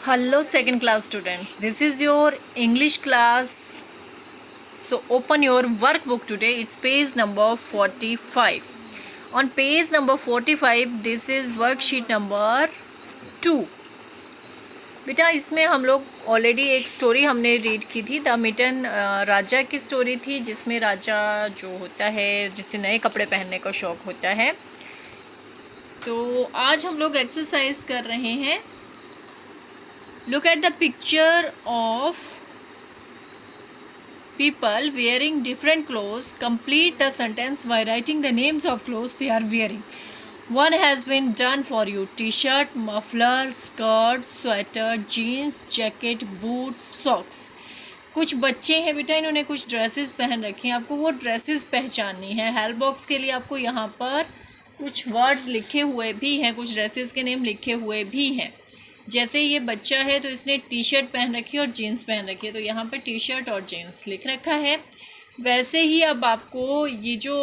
Hello second class students, this is your English class. So open your workbook today. It's page number 45. On page number 45 this is worksheet number 2. बेटा इसमें हम लोग already एक story हमने read की थी, the mitten राजा की story थी, जिसमें राजा जो होता है जिसे नए कपड़े पहनने का शौक़ होता है। तो आज हम लोग एक्सरसाइज कर रहे हैं। Look at the picture of people wearing different clothes. Complete the sentence by writing the names of clothes they are wearing. One has been done for you. T-shirt, muffler, skirt, sweater, jeans, jacket, boots, socks. कुछ बच्चे हैं बेटा, इन्होंने कुछ dresses पहन रखी हैं। आपको वो ड्रेसेस पहचाननी है। हेल्प बॉक्स के लिए आपको यहाँ पर कुछ वर्ड्स लिखे हुए भी हैं, कुछ ड्रेसेस के नेम लिखे हुए भी हैं। जैसे ये बच्चा है तो इसने टी शर्ट पहन रखी है और जीन्स पहन रखी है, तो यहाँ पे टी शर्ट और जीन्स लिख रखा है। वैसे ही अब आपको ये जो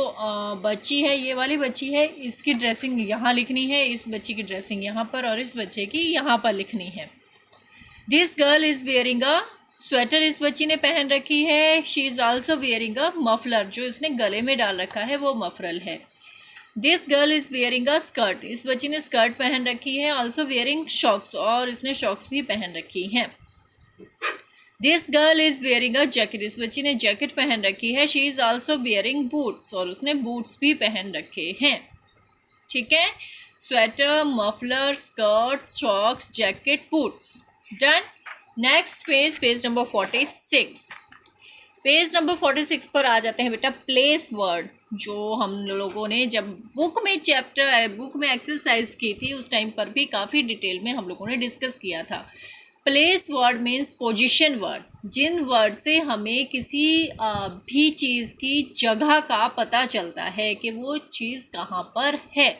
बच्ची है, ये वाली बच्ची है, इसकी ड्रेसिंग यहाँ लिखनी है, इस बच्ची की ड्रेसिंग यहाँ पर और इस बच्चे की यहाँ पर लिखनी है। This girl is wearing a sweater, इस बच्ची ने पहन रखी है। She is also wearing a muffler, जो इसने गले में डाल रखा है वो मफरल है। This girl is wearing a skirt, इस बच्ची ने स्कर्ट पहन रखी है। ऑल्सो वेयरिंग शॉक्स, और इसने शॉक्स भी पहन रखी हैं। This girl is wearing a jacket, इस बच्ची ने जैकेट पहन रखी है। She is also wearing boots, और उसने बूट्स भी पहन रखे हैं। ठीक है, sweater, muffler, skirt, socks, jacket, boots. Done. Next page, page number 46। Page number 46 पर आ जाते हैं बेटा प्लेस वर्ड, जो हम लोगों ने जब बुक में एक्सरसाइज की थी उस टाइम पर भी काफ़ी डिटेल में हम लोगों ने डिस्कस किया था। Place word means position word, जिन वर्ड से हमें किसी भी चीज़ की जगह का पता चलता है कि वो चीज़ कहाँ पर है।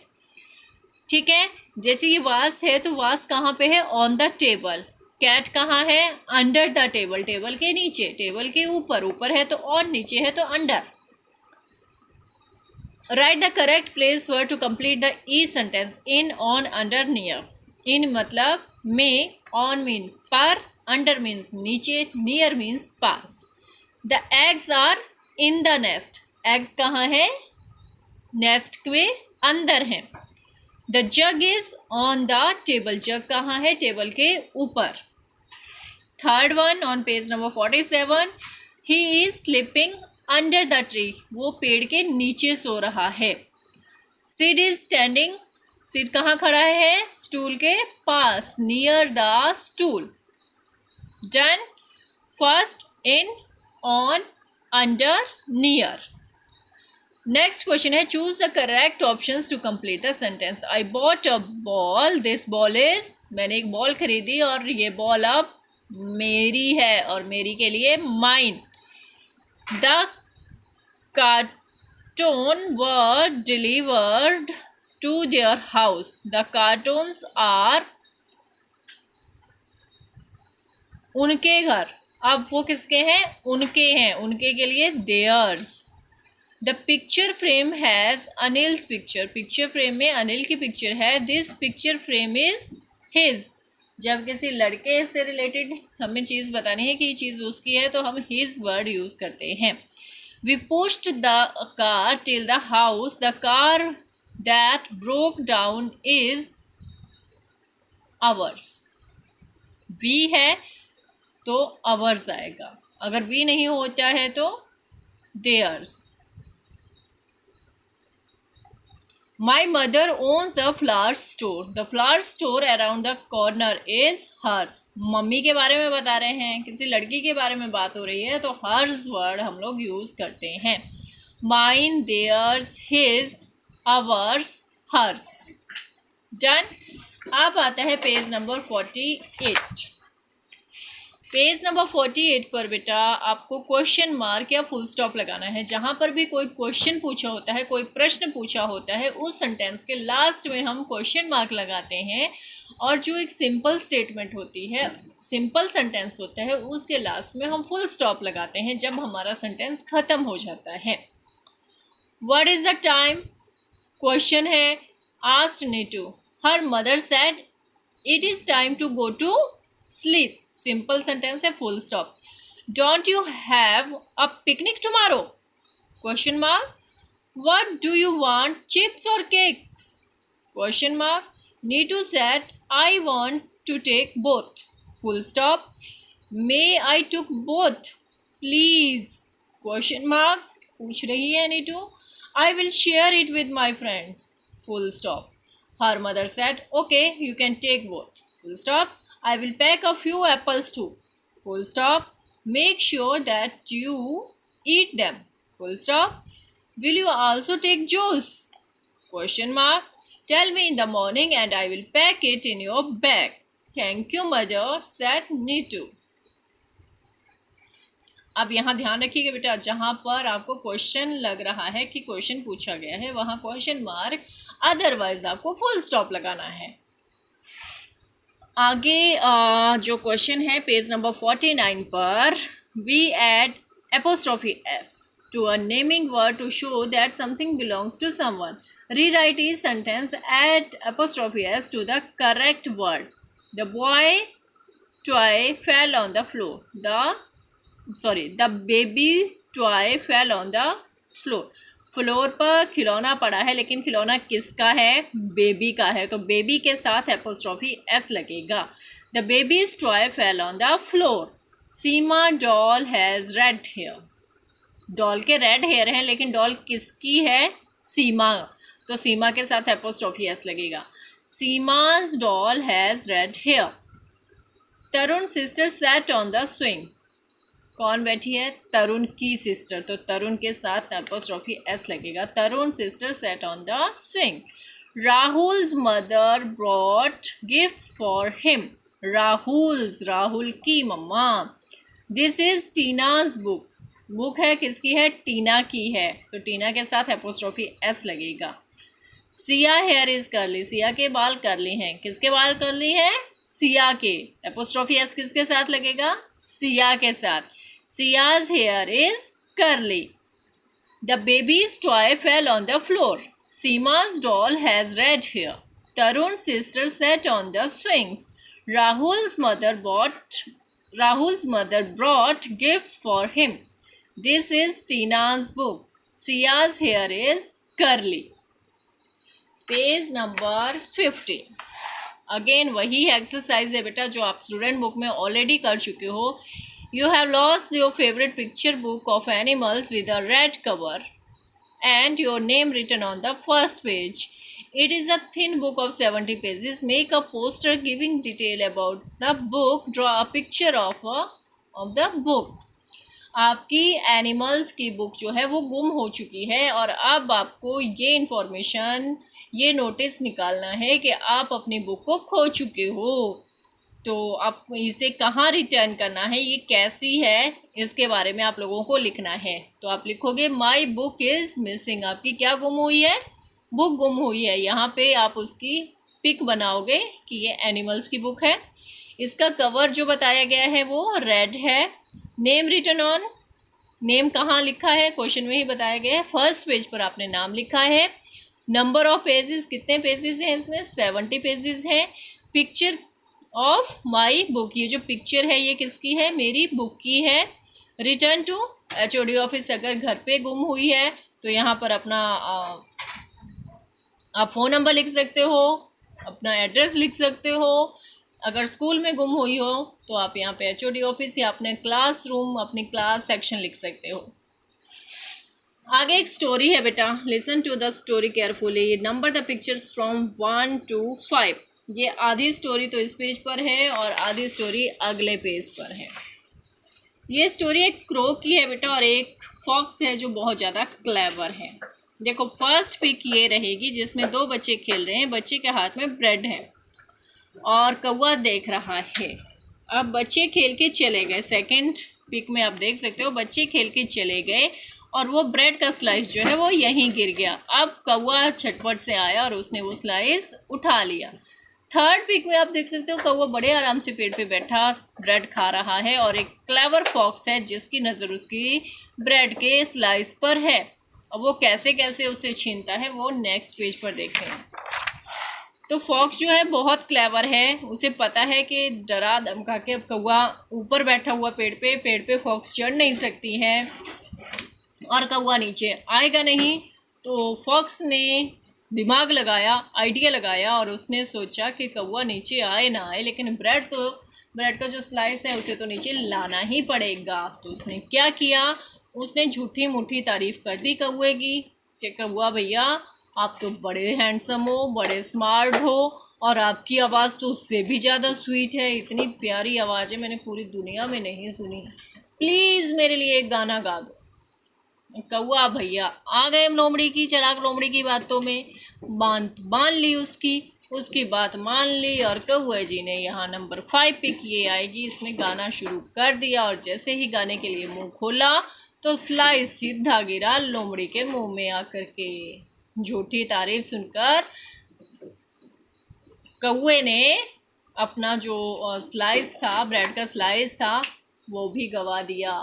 ठीक है, जैसे ये वास है तो वास कहाँ पे है? On the table. कैट कहाँ है? अंडर द टेबल, टेबल के नीचे, टेबल के ऊपर, ऊपर है तो ऑन, नीचे है तो under. Write the correct place word to complete the E sentence. In, on, under, near. In मतलब में, ऑन मीन पर, अंडर मीन्स नीचे, नियर मीन्स पास। The eggs are in the nest, eggs कहाँ है? नेस्ट के अंदर है। The jug is on the table, jug कहाँ है? टेबल के ऊपर। Third one on page number 47, he is sleeping under the tree, वो पेड़ के नीचे सो रहा है। सिड इज स्टैंडिंग, सिड कहाँ खड़ा है? स्टूल के पास, near the stool. Done. First, in, on, under, near. Next question है, choose the correct options to complete the sentence. I bought a ball, this ball is, मैंने एक बॉल खरीदी और ये बॉल अब मेरी है, और मेरी के लिए mine. The cartons were delivered to their house, the cartons are उनके घर, अब वो किसके हैं? उनके हैं, उनके के लिए theirs. The picture frame has Anil's picture, picture frame में अनिल की पिक्चर है। This picture frame is his, जब किसी लड़के से रिलेटेड हमें चीज़ बतानी है कि ये चीज़ उसकी है तो हम हिज वर्ड यूज़ करते हैं। We pushed the car till the house, the car that broke down is ours. We है तो आवर्स आएगा, अगर वी नहीं होता है तो theirs. My mother owns a flower store. The flower store around the corner is hers. Mummy के बारे में बता रहे हैं, किसी लड़की के बारे में बात हो रही है तो hers वर्ड हम लोग यूज़ करते हैं। Mine, theirs, his, ours, hers. Done. अब आता है पेज नंबर 48। पेज नंबर 48 पर बेटा आपको क्वेश्चन मार्क या फुल स्टॉप लगाना है। जहाँ पर भी कोई क्वेश्चन पूछा होता है, कोई प्रश्न पूछा होता है, उस सेंटेंस के लास्ट में हम क्वेश्चन मार्क लगाते हैं, और जो एक सिंपल स्टेटमेंट होती है, सिंपल सेंटेंस होता है, उसके लास्ट में हम फुल स्टॉप लगाते हैं जब हमारा सेंटेंस ख़त्म हो जाता है। What is the time? Question है। Asked Neetu, her mother said it is time to go to sleep. Simple sentence है, full stop. Don't you have a picnic tomorrow? Question mark. What do you want, chips or cakes? Question mark. Neetu said, I want to take both. Full stop. May I took both, please? Question mark. पूछ रही है Neetu. I will share it with my friends. Full stop. Her mother said, okay, you can take both. Full stop. I will pack a few apples too. Full stop. Make sure that you eat them. Full stop. Will you also take juice? Question mark. Tell me in the morning and I will pack it in your bag. Thank you, mother, said Neetu. अब यहाँ ध्यान रखिएगा बेटा, जहाँ पर आपको question लग रहा है कि क्वेश्चन पूछा गया है वहाँ क्वेश्चन मार्क, अदरवाइज आपको फुल स्टॉप लगाना है. आगे जो क्वेश्चन है पेज नंबर 49 पर, we add apostrophe S to a naming word to show that something belongs to someone. Rewrite each sentence, add apostrophe S to the correct word. The boy toy fell on the floor. The baby toy fell on the floor. Floor पर खिलौना पड़ा है, लेकिन खिलौना किसका है? Baby का है, तो बेबी के साथ एपोस्ट्रोफी एस लगेगा. The baby's toy fell on the floor. Seema doll has red hair. Doll के रेड हेयर हैं, लेकिन डॉल किसकी है? सीमा, तो सीमा के साथ एपोस्ट्रोफी एस लगेगा. Seema's doll has red hair. Tarun sister sat on the swing. कौन बैठी है? तरुण की सिस्टर, तो तरुण के साथ एपोस्ट्रोफी एस लगेगा. Tarun sister set on the swing. Rahul's mother brought gifts for him. Rahul की मम्मा. This is Tina's book. Book है किसकी है? टीना की है, तो टीना के साथ एपोस्ट्रोफी एस लगेगा. Siya here is curly. Siya के बाल कर्ली हैं. किसके बाल कर्ली हैं? सिया के. एपोस्ट्रोफी एस किसके साथ लगेगा? सिया के साथ. Sia's hair is curly. The baby's toy fell on the floor. Seema's doll has red hair. Tarun's sister sat on the swings. Rahul's mother brought gifts for him. This is Tina's book. Sia's hair is curly. Page number 50. Again वही exercise है बेटा जो आप student book में already कर चुके हो. You have lost your favorite picture book of animals with a red cover and your name written on the first page. It is a thin book of 70 pages. Make a poster giving detail about the book. Draw a picture of the book. आपकी animals की book जो है वो गुम हो चुकी है और अब आपको ये इन्फॉर्मेशन, ये नोटिस निकालना है कि आप अपनी बुक को खो चुके हो. तो आपको इसे कहाँ रिटर्न करना है, ये कैसी है, इसके बारे में आप लोगों को लिखना है. तो आप लिखोगे माई बुक इज़ मिसिंग. आपकी क्या गुम हुई है? बुक गुम हुई है. यहाँ पे आप उसकी पिक बनाओगे कि ये एनिमल्स की बुक है. इसका कवर जो बताया गया है वो रेड है. Name written on. नेम कहाँ लिखा है? क्वेश्चन में ही बताया गया है. फर्स्ट पेज पर आपने नाम लिखा है. नंबर ऑफ पेजेस, कितने पेजेस हैं इसमें? 70 पेजेस हैं. Picture of my book. ये जो पिक्चर है ये किसकी है? मेरी बुक की है. Return to HOD office. अगर घर पे गुम हुई है तो यहाँ पर अपना आप फ़ोन नंबर लिख सकते हो, अपना एड्रेस लिख सकते हो. अगर स्कूल में गुम हुई हो तो आप यहाँ पे HOD ऑफिस या अपने क्लास रूम, अपनी क्लास सेक्शन लिख सकते हो. आगे एक स्टोरी है बेटा. Listen to the story carefully. Number the pictures from 1 to 5. ये आधी स्टोरी तो इस पेज पर है और आधी स्टोरी अगले पेज पर है. ये स्टोरी एक क्रो की है बेटा और एक फॉक्स है जो बहुत ज़्यादा क्लेवर है. देखो फर्स्ट पिक ये रहेगी जिसमें 2 बच्चे खेल रहे हैं. बच्चे के हाथ में ब्रेड है और कौवा देख रहा है. अब बच्चे खेल के चले गए. सेकंड पिक में आप देख सकते हो बच्चे खेल के चले गए और वो ब्रेड का स्लाइस जो है वो यहीं गिर गया. अब कौवा झटपट से आया और उसने वो स्लाइस उठा लिया. थर्ड पिक में आप देख सकते हो कौवा बड़े आराम से पेड़ पे बैठा ब्रेड खा रहा है और एक क्लेवर फॉक्स है जिसकी नज़र उसकी ब्रेड के स्लाइस पर है. अब वो कैसे कैसे उसे छीनता है वो नेक्स्ट पेज पर देखें. तो फॉक्स जो है बहुत क्लेवर है, उसे पता है कि डरा धमका के अब कौवा ऊपर बैठा हुआ पेड़ पे फॉक्स चढ़ नहीं सकती है और कौवा नीचे आएगा नहीं। तो फॉक्स ने दिमाग लगाया, आइडिया लगाया और उसने सोचा कि कौवा नीचे आए ना आए, लेकिन ब्रेड का जो स्लाइस है उसे तो नीचे लाना ही पड़ेगा। तो उसने क्या किया, उसने झूठी मूठी तारीफ कर दी कौवे की कि कौवा भैया आप तो बड़े हैंडसम हो, बड़े स्मार्ट हो और आपकी आवाज़ तो उससे भी ज़्यादा स्वीट है, इतनी प्यारी आवाज़ है मैंने पूरी दुनिया में नहीं सुनी, प्लीज़ मेरे लिए एक गाना गा दो। कौवा भैया आ गए लोमड़ी की, चलाक लोमड़ी की बातों में, बांध ली उसकी बात मान ली और कौवे जी ने यहाँ नंबर 5 पे किए आएगी इसमें गाना शुरू कर दिया। और जैसे ही गाने के लिए मुंह खोला तो स्लाइस सीधा गिरा लोमड़ी के मुंह में आकर के। झूठी तारीफ सुनकर कौवे ने अपना जो स्लाइस था, ब्रेड का स्लाइस था, वो भी गवा दिया।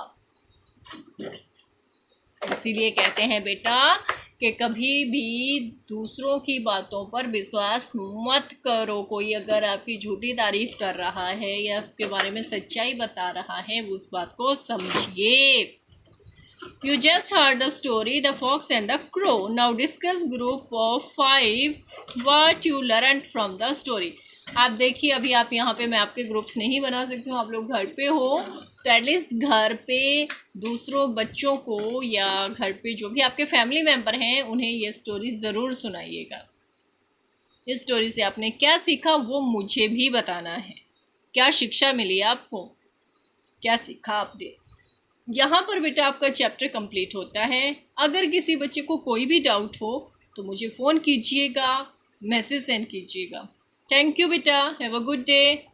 इसीलिए कहते हैं बेटा कि कभी भी दूसरों की बातों पर विश्वास मत करो। कोई अगर आपकी झूठी तारीफ कर रहा है या उसके बारे में सच्चाई बता रहा है, उस बात को समझिए। You just heard the story The Fox and the Crow. Now discuss group of 5 what you learned from the story. आप देखिए, अभी आप यहाँ पे, मैं आपके ग्रुप्स नहीं बना सकती हूँ, आप लोग घर पे हो तो एटलीस्ट घर पे दूसरों बच्चों को या घर पे जो भी आपके फैमिली मेम्बर हैं उन्हें ये स्टोरी ज़रूर सुनाइएगा। इस स्टोरी से आपने क्या सीखा वो मुझे भी बताना है। क्या शिक्षा मिली आपको, क्या सीखा आपने। यहाँ पर बेटा आपका चैप्टर कंप्लीट होता है। अगर किसी बच्चे को कोई भी डाउट हो तो मुझे फ़ोन कीजिएगा, मैसेज सेंड कीजिएगा। थैंक यू बेटा, हैव अ गुड डे।